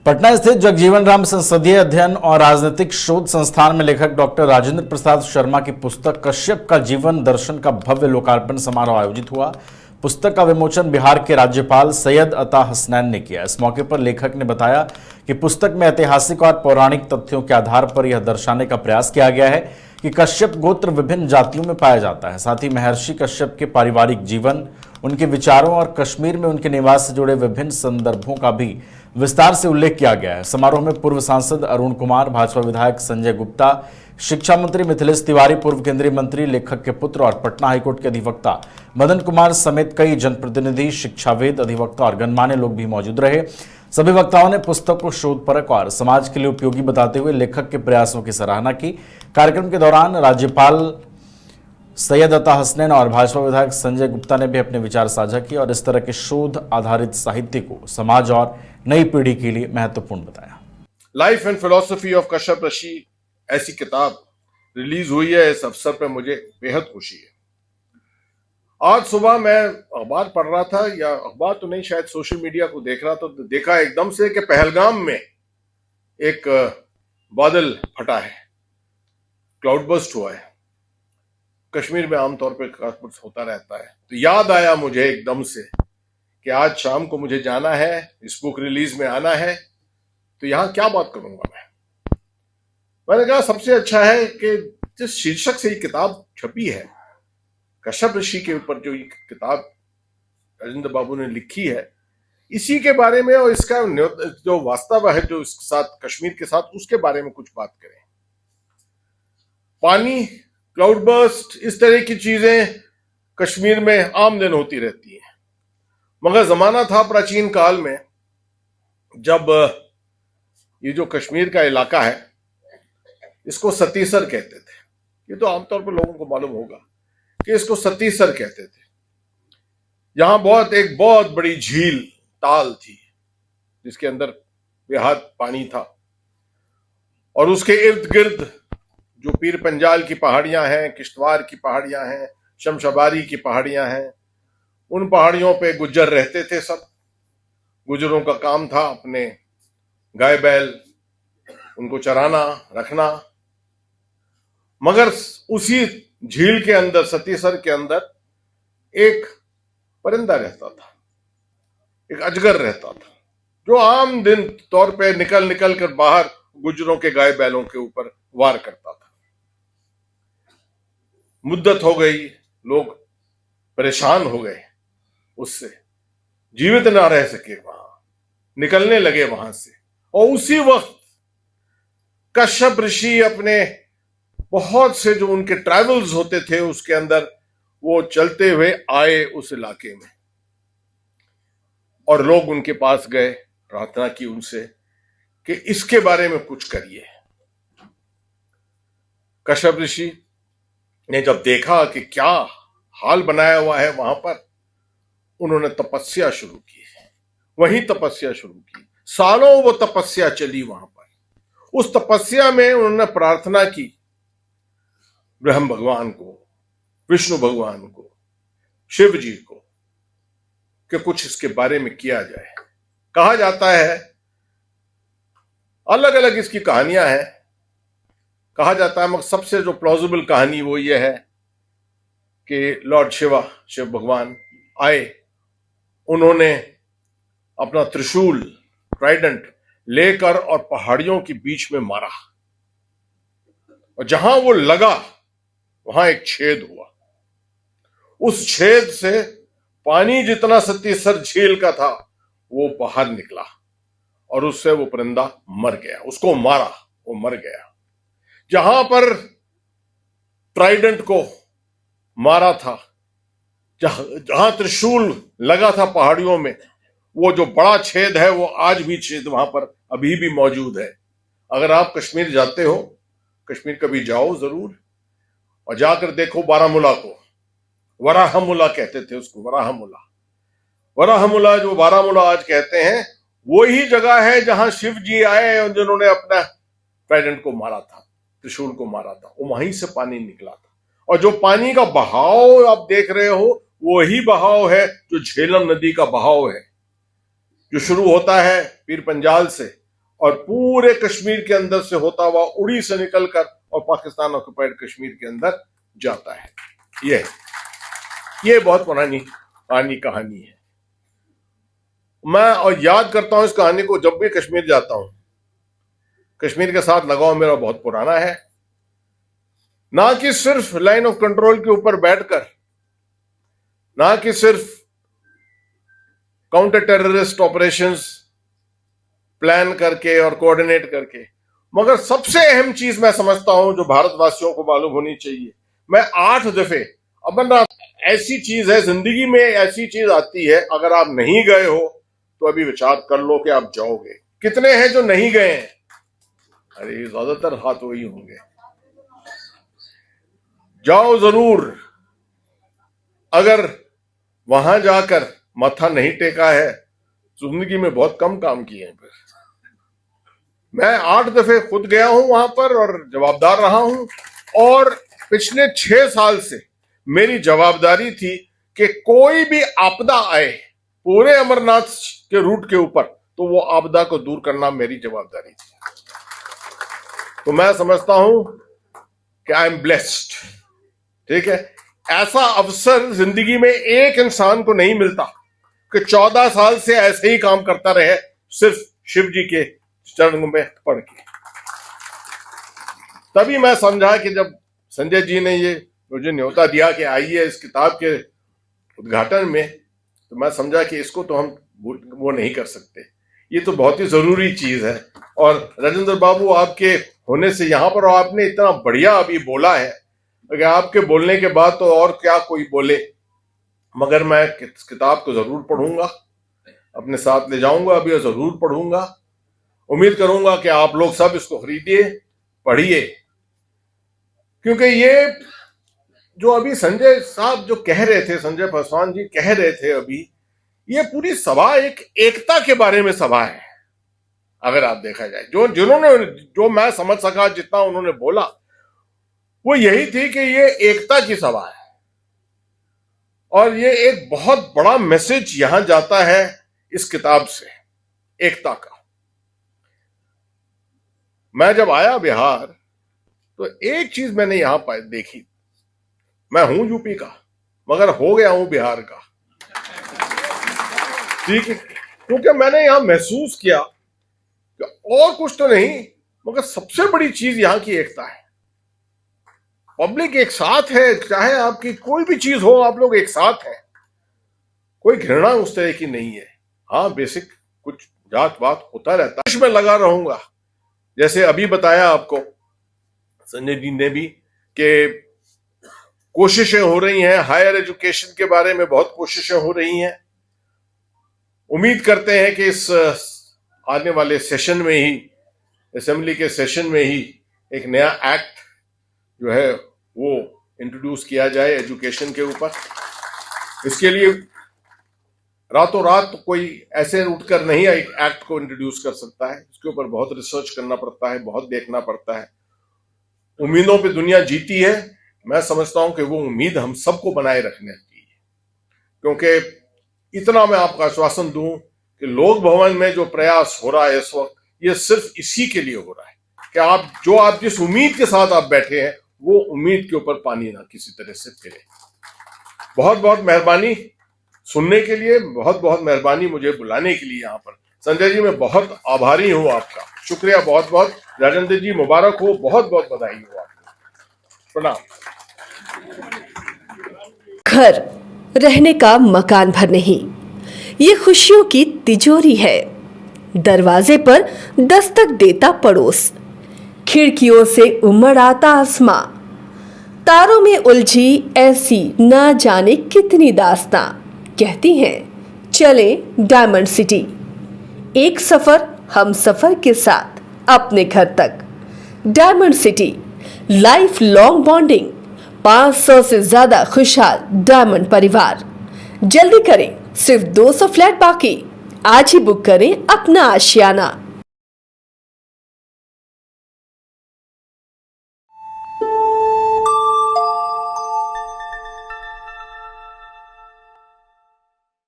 पटना स्थित जगजीवन राम संसदीय अध्ययन और राजनीतिक शोध संस्थान में लेखक डॉक्टर राजेंद्र प्रसाद शर्मा की पुस्तक कश्यप का जीवन दर्शन का भव्य लोकार्पण समारोह आयोजित हुआ। पुस्तक का विमोचन बिहार के राज्यपाल सैयद अता हसनैन ने किया। इस मौके पर लेखक ने बताया कि पुस्तक में ऐतिहासिक और पौराणिक तथ्यों के आधार पर यह दर्शाने का प्रयास किया गया है कि कश्यप गोत्र विभिन्न जातियों में पाया जाता है। साथ ही महर्षि कश्यप के पारिवारिक जीवन, उनके विचारों और कश्मीर में उनके निवास से जुड़े विभिन्न संदर्भों का भी विस्तार से उल्लेख किया गया है। समारोह में पूर्व सांसद अरुण कुमार, भाजपा विधायक संजय गुप्ता, शिक्षा मंत्री मिथिलेश तिवारी, पूर्व केंद्रीय मंत्री, लेखक के पुत्र और पटना हाईकोर्ट के अधिवक्ता मदन कुमार समेत कई जनप्रतिनिधि, शिक्षाविद, अधिवक्ता और गणमान्य लोग भी मौजूद रहे। सभी वक्ताओं ने पुस्तक को शोधपरक और समाज के लिए उपयोगी बताते हुए लेखक के प्रयासों की सराहना की। कार्यक्रम के दौरान राज्यपाल सैयद अता हसनैन और भाजपा विधायक संजय गुप्ता ने भी अपने विचार साझा किए और इस तरह के शोध आधारित साहित्य को समाज और नई पीढ़ी के लिए महत्वपूर्ण बताया। Life and philosophy of Kashyap Rishi ऐसी किताब रिलीज हुई है। इस अवसर पर मुझे बेहद खुशी है। आज सुबह मैं अखबार पढ़ रहा था, या अखबार तो नहीं, शायद सोशल मीडिया को देख रहा था, तो देखा एकदम से कि पहलगाम में एक बादल फटा है, क्लाउड बर्स्ट हुआ है। कश्मीर में आमतौर पर क्लाउड बर्स्ट होता रहता है। तो याद आया मुझे एकदम से कि आज शाम को मुझे जाना है, इस बुक रिलीज में आना है, तो यहां क्या बात करूंगा मैंने कहा सबसे अच्छा है कि जिस शीर्षक से ये किताब छपी है, कश्यप ऋषि के ऊपर जो ये किताब राजेंद्र बाबू ने लिखी है, इसी के बारे में और इसका जो वास्तव है जो इसके साथ कश्मीर के साथ, उसके बारे में कुछ बात करें। पानी, क्लाउड बर्स्ट, इस तरह की चीजें कश्मीर में आम दिन होती रहती हैं। मगर जमाना था प्राचीन काल में जब ये जो कश्मीर का इलाका है, इसको सतीसर कहते थे। ये तो आमतौर पर लोगों को मालूम होगा कि इसको सतीसर कहते थे। यहां एक बहुत बड़ी झील, ताल थी, जिसके अंदर बेहद पानी था, और उसके इर्द गिर्द जो पीर पंजाल की पहाड़ियां हैं, किश्तवाड़ की पहाड़ियां हैं, शमशाबारी की पहाड़ियां हैं, उन पहाड़ियों पे गुज्जर रहते थे। सब गुज्जरों का काम था अपने गाय बैल उनको चराना, रखना। मगर उसी झील के अंदर, सतीसर के अंदर, एक परिंदा रहता था, एक अजगर रहता था, जो आम दिन तौर पे निकल कर बाहर गुज्जरों के गाय बैलों के ऊपर वार करता था। मुद्दत हो गई, लोग परेशान हो गए उससे, जीवित ना रह सके, वहां निकलने लगे वहां से। और उसी वक्त कश्यप ऋषि अपने बहुत से जो उनके ट्रैवल्स होते थे उसके अंदर वो चलते हुए आए उस इलाके में, और लोग उनके पास गए, प्रार्थना की उनसे कि इसके बारे में कुछ करिए। कश्यप ऋषि ने जब देखा कि क्या हाल बनाया हुआ है वहां पर, उन्होंने तपस्या शुरू की। वहीं तपस्या शुरू की, सालों वो तपस्या चली वहां पर। उस तपस्या में उन्होंने प्रार्थना की ब्रह्म भगवान को, विष्णु भगवान को, शिव जी को, कि कुछ इसके बारे में किया जाए। कहा जाता है, अलग अलग इसकी कहानियां हैं, कहा जाता है, मगर सबसे जो प्लॉजिबल कहानी वो ये है कि लॉर्ड शिव भगवान आए, उन्होंने अपना त्रिशूल, ट्राइडेंट लेकर और पहाड़ियों के बीच में मारा, और जहां वो लगा वहां एक छेद हुआ। उस छेद से पानी जितना सतीसर झील का था वो बाहर निकला, और उससे वो परिंदा मर गया। उसको मारा, वो मर गया। जहां पर ट्राइडेंट को मारा था, जहां त्रिशूल लगा था पहाड़ियों में, वो जो बड़ा छेद है, वो आज भी छेद वहां पर अभी भी मौजूद है। अगर आप कश्मीर जाते हो, कश्मीर कभी जाओ जरूर, और जाकर देखो बारामूला को। वराहमुला कहते थे उसको, वराहमुला जो बारामूला आज कहते हैं, वही जगह है जहां शिव जी आए और जिन्होंने अपना ट्राइडेंट को मारा था, त्रिशूल को मारा था। वो वहीं से पानी निकला था, और जो पानी का बहाव आप देख रहे हो, वही बहाव है जो झेलम नदी का बहाव है, जो शुरू होता है पीर पंजाल से और पूरे कश्मीर के अंदर से होता हुआ उड़ी से निकलकर और पाकिस्तान ऑक्युपाइड कश्मीर के अंदर जाता है। ये बहुत पुरानी कहानी है। मैं और याद करता हूं इस कहानी को जब भी कश्मीर जाता हूं। कश्मीर के साथ लगाव मेरा बहुत पुराना है, ना कि सिर्फ लाइन ऑफ कंट्रोल के ऊपर बैठकर, ना कि सिर्फ काउंटर टेररिस्ट ऑपरेशंस प्लान करके और कोऑर्डिनेट करके, मगर सबसे अहम चीज मैं समझता हूं जो भारतवासियों को मालूम होनी चाहिए। मैं 8 दफे अमरनाथ, ऐसी चीज है जिंदगी में, ऐसी चीज आती है, अगर आप नहीं गए हो तो अभी विचार कर लो कि आप जाओगे। कितने हैं जो नहीं गए हैं? अरे ज्यादातर हाथ वही होंगे। जाओ जरूर। अगर वहां जाकर माथा नहीं टेका है, जिंदगी में बहुत कम काम किए हैं। फिर मैं 8 दफे खुद गया हूं वहां पर और जवाबदार रहा हूं, और पिछले 6 साल से मेरी जवाबदारी थी कि कोई भी आपदा आए पूरे अमरनाथ के रूट के ऊपर, तो वो आपदा को दूर करना मेरी जवाबदारी थी। तो मैं समझता हूं कि आई एम ब्लेस्ड। ठीक है, ऐसा अवसर जिंदगी में एक इंसान को नहीं मिलता कि 14 साल से ऐसे ही काम करता रहे, सिर्फ शिव जी के चरणों में पड़ के। तभी मैं समझा कि जब संजय जी ने ये मुझे न्योता दिया कि आइए इस किताब के उद्घाटन में, तो मैं समझा कि इसको तो हम वो नहीं कर सकते, ये तो बहुत ही जरूरी चीज है। और राजेंद्र बाबू, आपके होने से यहाँ पर आपने इतना बढ़िया अभी बोला है कि आपके बोलने के बाद तो और क्या कोई बोले, मगर मैं इस किताब को जरूर पढ़ूंगा, अपने साथ ले जाऊंगा अभी और जरूर पढ़ूंगा। उम्मीद करूंगा कि आप लोग सब इसको खरीदिए, पढ़िए, क्योंकि ये जो अभी संजय साहब जो कह रहे थे, संजय पासवान जी कह रहे थे अभी, ये पूरी सभा एक एकता के बारे में सभा है। अगर आप देखा जाए, जो मैं समझ सका, जितना उन्होंने बोला, वो यही थी कि ये एकता की सभा है, और ये एक बहुत बड़ा मैसेज यहां जाता है इस किताब से, एकता का। मैं जब आया बिहार तो एक चीज मैंने यहां देखी, मैं हूं यूपी का मगर हो गया हूं बिहार का। ठीक है, क्योंकि मैंने यहां महसूस किया कि और कुछ तो नहीं, मगर सबसे बड़ी चीज यहां की एकता है। पब्लिक एक साथ है, चाहे आपकी कोई भी चीज हो, आप लोग एक साथ हैं, कोई घृणा उस तरह की नहीं है। हाँ, बेसिक कुछ जात बात होता रहता है। मैं लगा रहूंगा, जैसे अभी बताया आपको संजय जी ने भी, कि कोशिशें हो रही हैं हायर एजुकेशन के बारे में, बहुत कोशिशें हो रही हैं। उम्मीद करते हैं कि इस आने वाले सेशन में ही, असेंबली के सेशन में ही, एक नया एक्ट जो है वो इंट्रोड्यूस किया जाए एजुकेशन के ऊपर। इसके लिए रातों रात कोई ऐसे उठकर नहीं एक एक्ट को इंट्रोड्यूस कर सकता है, इसके ऊपर बहुत रिसर्च करना पड़ता है, बहुत देखना पड़ता है। उम्मीदों पे दुनिया जीती है। मैं समझता हूं कि वो उम्मीद हम सबको बनाए रखनी चाहिए, क्योंकि इतना मैं आपको आश्वासन दूं कि लोक भवन में जो प्रयास हो रहा है इस वक्त, ये सिर्फ इसी के लिए हो रहा है कि आप जिस उम्मीद के साथ आप बैठे हैं, वो उम्मीद के ऊपर पानी ना किसी तरह से फिरे। बहुत बहुत मेहरबानी सुनने के लिए, बहुत बहुत मेहरबानी मुझे बुलाने के लिए यहाँ पर। संजय जी, मैं बहुत आभारी हूँ आपका, शुक्रिया बहुत बहुत। राजेंद्र जी, मुबारक हो, बहुत बहुत बधाई हो आपको, प्रणाम। घर रहने का मकान भर नहीं, ये खुशियों की तिजोरी है। दरवाजे पर दस्तक देता पड़ोस, खिड़कियों से उमड़ आता आसमां, तारों में उलझी ऐसी ना जाने कितनी दास्तां। कहती हैं चले डायमंड सिटी, एक सफर हम सफर के साथ अपने घर तक। Diamond city, life long bonding, 500 से ज्यादा खुशहाल डायमंड परिवार। जल्दी करें, सिर्फ 200 फ्लैट बाकी। आज ही बुक करें अपना आशियाना।